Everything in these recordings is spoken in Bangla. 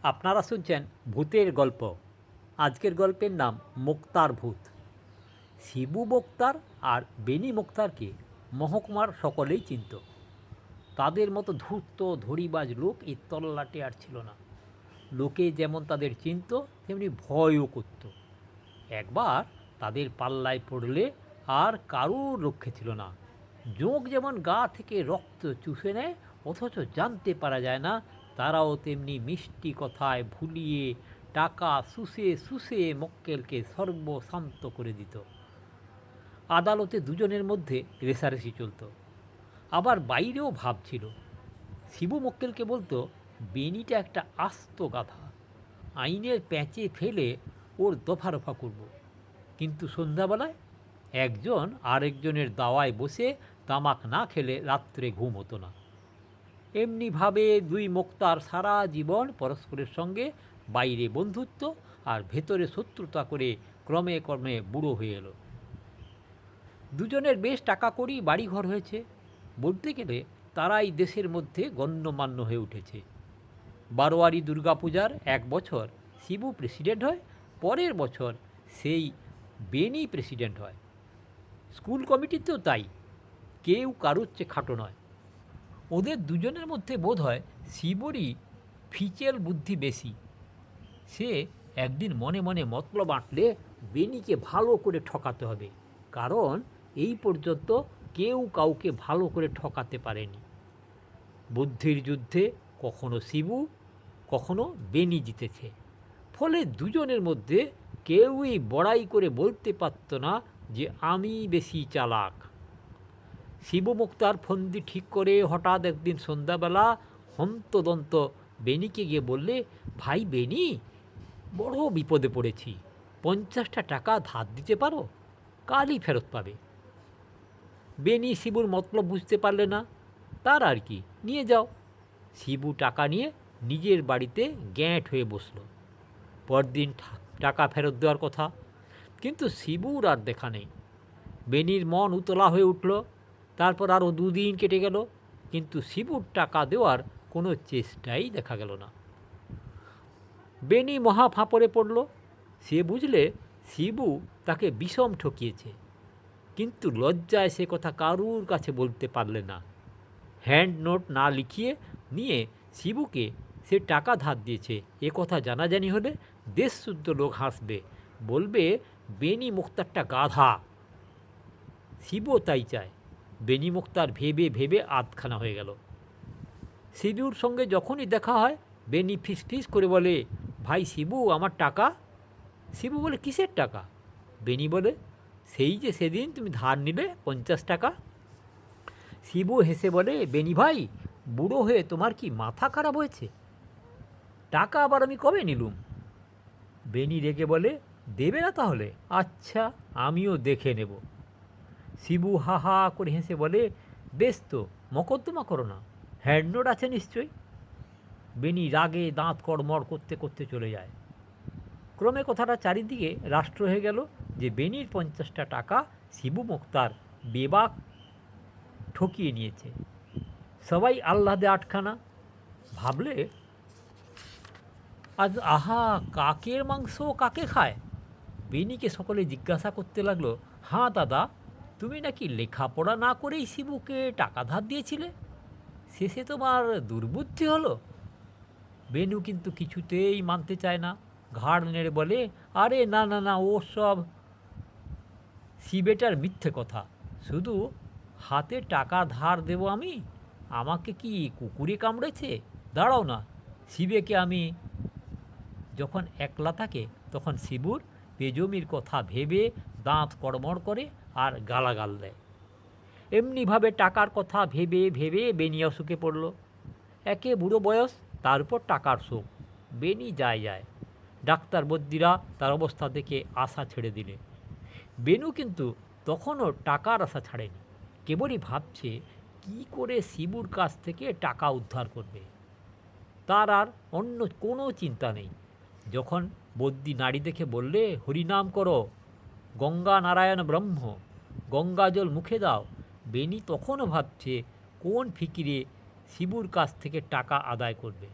আপনারা শুনছেন ভূতের গল্প। আজকের গল্পের নাম মোক্তার ভূত। শিবু মোক্তার আর বেনি মোক্তারকে মহকুমার সকলেই চিনত। তাদের মতো ধূর্ত ধড়িবাজ লোক এই তল্লাটে আর ছিল না। লোকে যেমন তাদের চিনত তেমনি ভয়ও করত। একবার তাদের পাল্লায় পড়লে আর কারোর রক্ষে ছিল না। জোঁক যেমন গা থেকে রক্ত চুষে নেয় অথচ জানতে পারা যায় না, তারাও তেমনি মিষ্টি কথায় ভুলিয়ে টাকা শুষে শুষে মক্কেলকে সর্বশান্ত করে দিত। আদালতে দুজনের মধ্যে রেষারেষি চলত। আবার বাইরেও ভাব ছিল। শিবু মক্কেলকে বলতো, বেনিটা একটা আস্ত গাধা, আইনের প্যাঁচে ফেলে ওর দফা রফা করব। কিন্তু সন্ধ্যাবেলায় একজন আরেকজনের দাওয়ায় বসে তামাক না খেলে রাত্রে ঘুম হতো না। এমনিভাবে দুই মোক্তার সারা জীবন পরস্পরের সঙ্গে বাইরে বন্ধুত্ব আর ভেতরে শত্রুতা করে ক্রমে ক্রমে বুড়ো হয়ে এলো। দুজনের বেশ টাকা কড়ি বাড়িঘর হয়েছে। বলতে গেলে তারাই দেশের মধ্যে গণ্যমান্য হয়ে উঠেছে। বারোয়ারি দুর্গাপূজার এক বছর শিবু প্রেসিডেন্ট হয়, পরের বছর সেই বেনি প্রেসিডেন্ট হয়। স্কুল কমিটিতেও তাই, কেউ কারুর চেয়ে খাটো নয়। ওদের দুজনের মধ্যে বোধ হয় শিবরই ফিচেল বুদ্ধি বেশি। সে একদিন মনে মনে মতলব আঁটলে বেনিকে ভালো করে ঠকাতে হবে, কারণ এই পর্যন্ত কেউ কাউকে ভালো করে ঠকাতে পারেনি। বুদ্ধির যুদ্ধে কখনো শিবু কখনো বেনি জিতেছে। ফলে দুজনের মধ্যে কেউই বড়াই করে বলতে পারত না যে আমি বেশি চালাক। শিবু মুক্তার ফন্দি ঠিক করে হঠাৎ একদিন সন্ধ্যাবেলা হন্তদন্ত বেনিকে গিয়ে বললে, ভাই বেনি, বড় বিপদে পড়েছি, 50টা টাকা ধার দিতে পারো? কালই ফেরত পাবে। বেনি শিবুর মতলব বুঝতে পারলে না, তার আর কি, নিয়ে যাও। শিবু টাকা নিয়ে নিজের বাড়িতে গ্যাঁট হয়ে বসল। পরদিন টাকা ফেরত দেওয়ার কথা, কিন্তু শিবুর আর দেখা নেই। বেনির মন উতলা হয়ে উঠল। তারপর আরও 2 দিন কেটে গেল, কিন্তু শিবুর টাকা দেওয়ার কোনো চেষ্টাই দেখা গেল না। বেনি মহা ফাঁপড়ে পড়ল। সে বুঝলে শিবু তাকে বিষম ঠকিয়েছে, কিন্তু লজ্জায় সে কথা কারুর কাছে বলতে পারলে না। হ্যান্ড নোট না লিখিয়ে নিয়ে শিবুকে সে টাকা ধার দিয়েছে এ কথা জানাজানি হলে দেশশুদ্ধ লোক হাসবে, বলবে বেনি মুক্তারটা গাধা। শিবুও তাই চায়। বেনি মুক্তার ভেবে ভেবে আধখানা হয়ে গেল। শিবুর সঙ্গে যখনই দেখা হয় বেনি ফিস ফিস করে বলে, ভাই শিবু, আমার টাকা। শিবু বলে, কিসের টাকা? বেনি বলে, সেই যে সেদিন তুমি ধার নিলে 50 টাকা। শিবু হেসে বলে, বেনি ভাই, বুড়ো হয়ে তোমার কি মাথা খারাপ হয়েছে? টাকা আবার আমি কবে নিলুম? বেনি রেগে বলে, দেবে না তাহলে? আচ্ছা, আমিও দেখে নেব। শিবু হা হা করে হেসে বলে, বেশ তো, মকদ্দমা করো না, হ্যান্ডনোট আছে নিশ্চয়ই। বেনি রাগে দাঁত কড়মড় করতে করতে চলে যায়। ক্রমে কথাটা চারিদিকে রাষ্ট্র হয়ে গেল যে বেনির 50টা টাকা শিবু মুক্তার বেবাক ঠকিয়ে নিয়েছে। সবাই আহ্লাদে আটখানা। ভাবলে, আজ আহা, কাকের মাংস কাকে খায়? বেনিকে সকলে জিজ্ঞাসা করতে লাগলো, হাঁ দাদা, তুমি নাকি লেখাপড়া না করেই শিবুকে টাকা ধার দিয়েছিলে? শেষে তোমার দুর্বুদ্ধি হলো? বেনু কিন্তু কিছুতেই মানতে চায় না। ঘাড় নেড়ে বলে, আরে না না না, ও সব শিবেটার মিথ্যে কথা। শুধু হাতে টাকা ধার দেব আমি? আমাকে কি কুকুরে কামড়েছে? দাঁড়াও না, শিবেকে আমি। যখন একলা থাকে তখন শিবুর বেজমির কথা ভেবে দাঁত কড়মড় করে আর গালাগাল দেয়। এমনিভাবে টাকার কথা ভেবে ভেবে বেনি অসুখে পড়ল। একে বুড়ো বয়স, তার উপর টাকার শোক। বেনি যায়। ডাক্তার বদ্যিরা তার অবস্থা দেখে আশা ছেড়ে দিলে। বেনু কিন্তু তখনও টাকার আশা ছাড়েনি। কেবলই ভাবছে কি করে শিবুর কাছ থেকে টাকা উদ্ধার করবে। তার আর অন্য কোনো চিন্তা নেই। যখন বদ্যি নাড়ি দেখে বললে, হরিনাম করো, গঙ্গা নারায়ণ ব্রহ্ম, গঙ্গা জল মুখে দাও, বেনি তখনও ভাবছে কোন ফিকিরে শিবুর কাছ থেকে টাকা আদায় করবে।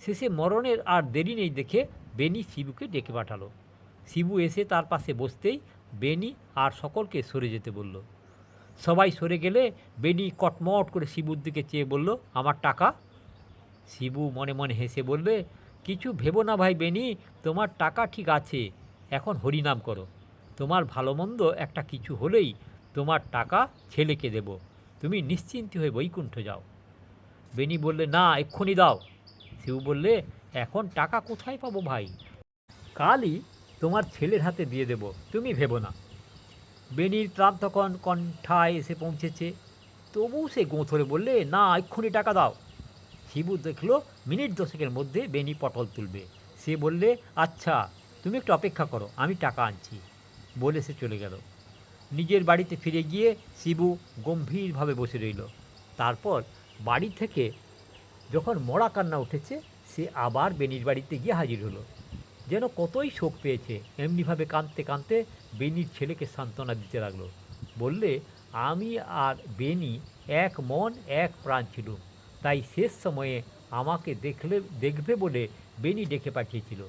শেষে মরণের আর দেরি নেই দেখে বেনি শিবুকে ডেকে পাঠালো। শিবু এসে তার পাশে বসতেই বেনি আর সকলকে সরে যেতে বলল। সবাই সরে গেলে বেনি কটমট করে শিবুর দিকে চেয়ে বলল, আমার টাকা? শিবু মনে মনে হেসে বললে, কিছু ভেবো না ভাই বেনি, তোমার টাকা ঠিক আছে, এখন হরিনাম করো। তোমার ভালো মন্দ একটা কিছু হলেই তোমার টাকা ছেলেকে দেব, তুমি নিশ্চিন্তি হয়ে বৈকুণ্ঠ যাও। বেনি বললে, না এক্ষুনি দাও। শিবু বললে, এখন টাকা কোথায় পাবো ভাই, কালই তোমার ছেলের হাতে দিয়ে দেব, তুমি ভেবো না। বেনির ত্রাণ তখন কণ্ঠায় এসে পৌঁছেছে, তবু সে গোঁথরে বললে, না এক্ষুনি টাকা দাও। শিবু দেখলো মিনিট দশেকের মধ্যে বেনি পটল তুলবে। সে বললে, আচ্ছা তুমি একটু অপেক্ষা করো, আমি টাকা আনছি, বলে সে চলে গেল। নিজের বাড়িতে ফিরে গিয়ে শিবু গম্ভীরভাবে বসে রইল। তারপর বাড়ি থেকে যখন মরা কান্না উঠেছে, সে আবার বেনির বাড়িতে গিয়ে হাজির হলো। যেন কতই শোক পেয়েছে, এমনিভাবে কাঁদতে কাঁদতে বেনির ছেলেকে সান্ত্বনা দিতে লাগলো। বললে, আমি আর বেনি এক মন এক প্রাণ ছিল, তাই শেষ সময়ে আমাকে দেখবে বলে বেনি ডেকে পাঠিয়েছিল।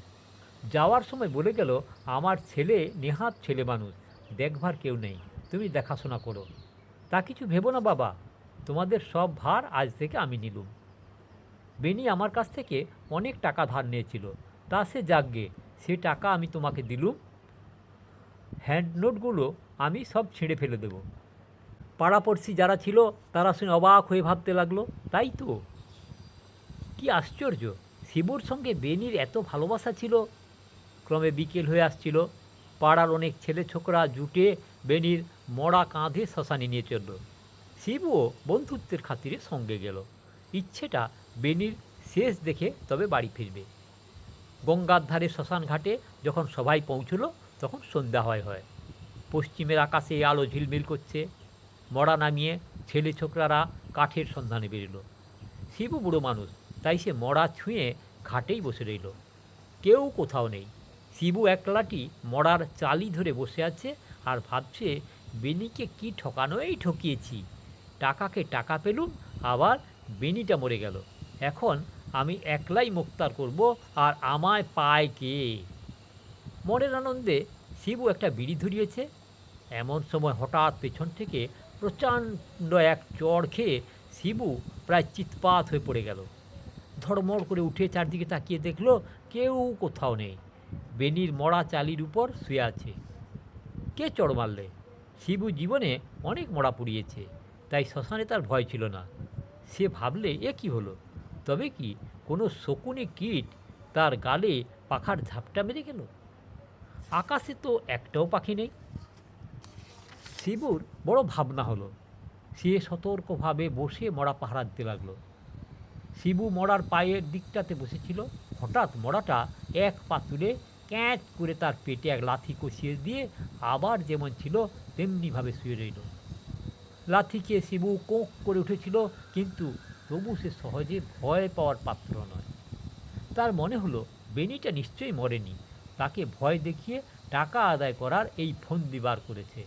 যাওয়ার সময় বলে গেল, আমার ছেলে নেহাত ছেলে মানুষ, দেখভার কেউ নেই, তুমি দেখাশোনা করো। তা কিছু ভেবো না বাবা, তোমাদের সব ভার আজ থেকে আমি নিলুম। বেনি আমার কাছ থেকে অনেক টাকা ধার নিয়েছিল, তা সে যাকগে, সে টাকা আমি তোমাকে দিলুম। হ্যান্ড নোটগুলো আমি সব ছিঁড়ে ফেলে দেব। পাড়াপড়শি যারা ছিল তারা শুনে অবাক হয়ে ভাবতে লাগলো, তাই তো, কি আশ্চর্য, শিবুর সঙ্গে বেনির এত ভালোবাসা ছিল। ক্রমে বিকেল হয়ে আসছিল। পাড়ার অনেক ছেলে ছোকরা জুটে বেনির মরা কাঁধে শ্মশানে নিয়ে চলল। শিবুও বন্ধুত্বের খাতিরে সঙ্গে গেল। ইচ্ছেটা বেনির শেষ দেখে তবে বাড়ি ফিরবে। গঙ্গার ধারে শ্মশান ঘাটে যখন সবাই পৌঁছলো, তখন সন্ধ্যা হয়। পশ্চিমের আকাশে আলো ঝিলমিল করছে। মরা নামিয়ে ছেলে ছোকরারা কাঠের সন্ধানে বেরোল। শিবু বুড়ো মানুষ, তাই সে মরা ছুঁয়ে ঘাটেই বসে রইল। কেউ কোথাও নেই। শিবু একলাটি মরার চালি ধরে বসে আছে আর ভাবছে, বেনিকে কি ঠকানোই ঠকিয়েছি, টাকাকে টাকা পেলুম, আবার বেনিটা মরে গেল, এখন আমি একলাই মোক্তার করব, আর আমায় পায় কে? মনের আনন্দে শিবু একটা বিড়ি ধরিয়েছে। এমন সময় হঠাৎ পেছন থেকে প্রচণ্ড এক চড় খেয়ে শিবু প্রায় চিৎপাত হয়ে পড়ে গেল। ধড়মড় করে উঠে চারদিকে তাকিয়ে দেখল, কেউ কোথাও নেই। বেনির মরা চালির উপর শুয়ে আছে। কে চড় মারলে? শিবু জীবনে অনেক মরা পুড়িয়েছে, তাই শ্মশানে তার ভয় ছিল না। সে ভাবলে, এ কি হলো, তবে কি কোনো শকুনি কীট তার গালে পাখার ঝাপটা মেরে গেল? আকাশে তো একটাও পাখি নেই। শিবুর বড় ভাবনা হলো। সে সতর্কভাবে বসে মরা পাহারা দিতে লাগলো। শিবু মরার পায়ের দিকটাতে বসেছিল। হঠাৎ মরাটা এক পা তুলে ক্যাঁচ করে তার পেটে এক লাথি কষিয়ে দিয়ে আবার যেমন ছিল তেমনিভাবে শুয়ে রইল। লাথি খেয়ে শিবু কোঁক করে উঠেছিল, কিন্তু তবু সে সহজে ভয় পাওয়ার পাত্র নয়। তার মনে হলো বেনিটা নিশ্চয়ই মরেনি, তাকে ভয় দেখিয়ে টাকা আদায় করার এই ফন্দি বার করেছে,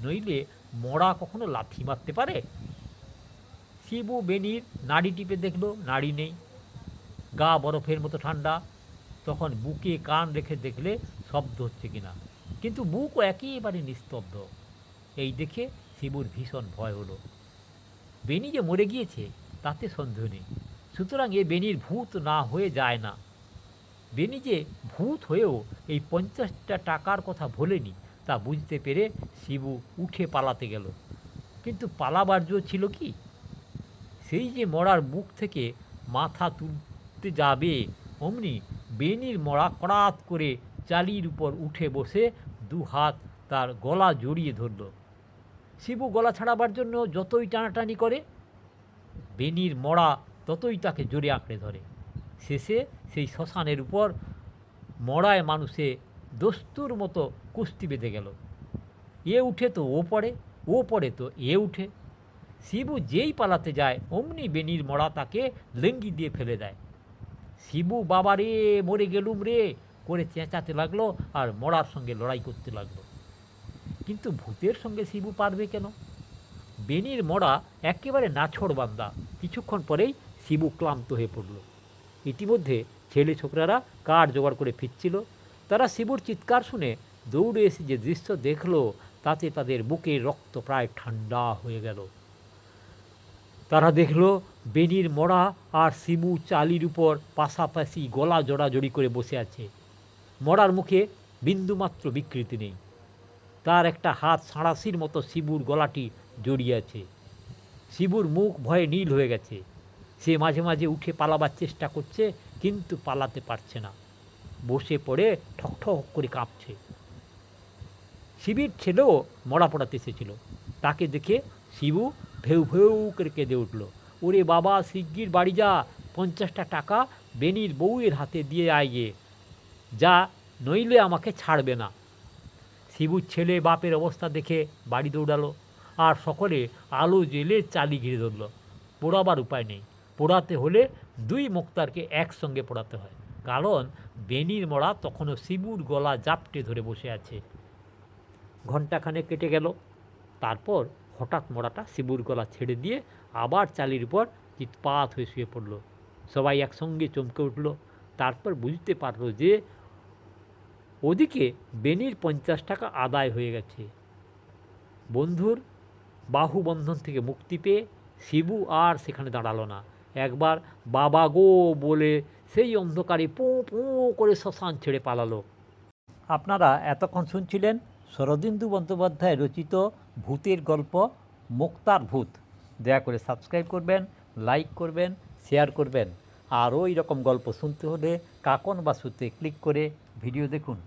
নইলে মরা কখনো লাথি মারতে পারে? শিবু বেনির নাড়ি টিপে দেখলো, নাড়ি নেই, গা বরফের মতো ঠান্ডা। তখন বুকে কান রেখে দেখলে শব্দ হচ্ছে কিনা, কিন্তু বুকও একেবারে নিস্তব্ধ। এই দেখে শিবুর ভীষণ ভয় হলো। বেনি যে মরে গিয়েছে তাতে সন্দেহ নেই, সুতরাং এ বেনির ভূত না হয়ে যায় না। বেনি যে ভূত হয়েও এই 50টা টাকার কথা ভোলেনি, তা বুঝতে পেরে শিবু উঠে পালাতে গেল। কিন্তু পালাবার জো ছিল কি? সেই যে মরার মুখ থেকে মাথা তুলতে যাবে, অমনি বেনির মরা কড়াত করে চালির উপর উঠে বসে দু হাত তার গলা জড়িয়ে ধরল। শিবু গলা ছাড়াবার জন্য যতই টানাটানি করে, বেনির মরা ততই তাকে জোরে আঁকড়ে ধরে। শেষে সেই শ্মশানের উপর মরায় মানুষে দস্তুর মতো কুস্তি বেঁধে গেল। এ উঠে তো ও পড়ে, ও পড়ে তো এ উঠে। শিবু যেই পালাতে যায়, অমনি বেনির মরা তাকে লেঙ্গি দিয়ে ফেলে দেয়। শিবু বাবা রে, মরে গেলুম রে করে চেঁচাতে লাগলো আর মরার সঙ্গে লড়াই করতে লাগলো। কিন্তু ভূতের সঙ্গে শিবু পারবে কেন? বেনির মরা একেবারে নাছোড়বান্দা। কিছুক্ষণ পরেই শিবু ক্লান্ত হয়ে পড়ল। ইতিমধ্যে ছেলে ছোকরারা কাঠ জোগাড় করে ফিরছিল। তারা শিবুর চিৎকার শুনে দৌড়ে এসে যে দৃশ্য দেখলো তাতে তাদের বুকের রক্ত প্রায় ঠান্ডা হয়ে গেল। তারা দেখল বেনির মরা আর শিবু চালির উপর পাশাপাশি গলা জড়াজড়ি করে বসে আছে। মরার মুখে বিন্দুমাত্র বিকৃতি নেই। তার একটা হাত সাঁড়াশির মতো শিবুর গলাটি জড়িয়ে আছে। শিবুর মুখ ভয়ে নীল হয়ে গেছে। সে মাঝে মাঝে উঠে পালাবার চেষ্টা করছে, কিন্তু পালাতে পারছে না। বসে পড়ে ঠকঠক করে কাঁপছে। শিবির ছেলেও মরা পড়াতে এসেছিল। তাকে দেখে শিবু ভেউ ভেউ করে কেঁদে উঠল। ওরে বাবা, শিগগির বাড়ি যা, 50টা টাকা বেনির বউয়ের হাতে দিয়ে আয় গে, যা নইলে আমাকে ছাড়বে না। শিবুর ছেলে বাপের অবস্থা দেখে বাড়ি দৌড়ালো, আর সকলে আলো জেলে চালি ঘিরে ধরল। পোড়াবার উপায় নেই। পোড়াতে হলে 2 মোক্তারকে একসঙ্গে পোড়াতে হয়, কারণ বেনির মরা তখনও শিবুর গলা জাপটে ধরে বসে আছে। ঘণ্টাখানেক কেটে গেল। তারপর হঠাৎ মরাটা শিবুর গলা ছেড়ে দিয়ে আবার চালির উপর চিৎপাত হয়ে শুয়ে পড়ল। সবাই একসঙ্গে চমকে উঠল। তারপর বুঝতে পারল যে ওদিকে বেনির 50 টাকা আদায় হয়ে গেছে। বন্ধুর বাহুবন্ধন থেকে মুক্তি পেয়ে শিবু আর সেখানে দাঁড়ালো না। একবার বাবা গো বলে সেই অন্ধকারে পোঁ পোঁ করে শ্মশান ছেড়ে পালালো। আপনারা এতক্ষণ শুনছিলেন শরদিন্দু বন্দ্যোপাধ্যায় রচিত ভূতের গল্প মোক্তার ভূত। দয়া করে সাবস্ক্রাইব করবেন, লাইক করবেন, শেয়ার করবেন। আর ওই রকম গল্প শুনতে হলে কাকন বাসুতে ক্লিক করে ভিডিও দেখুন।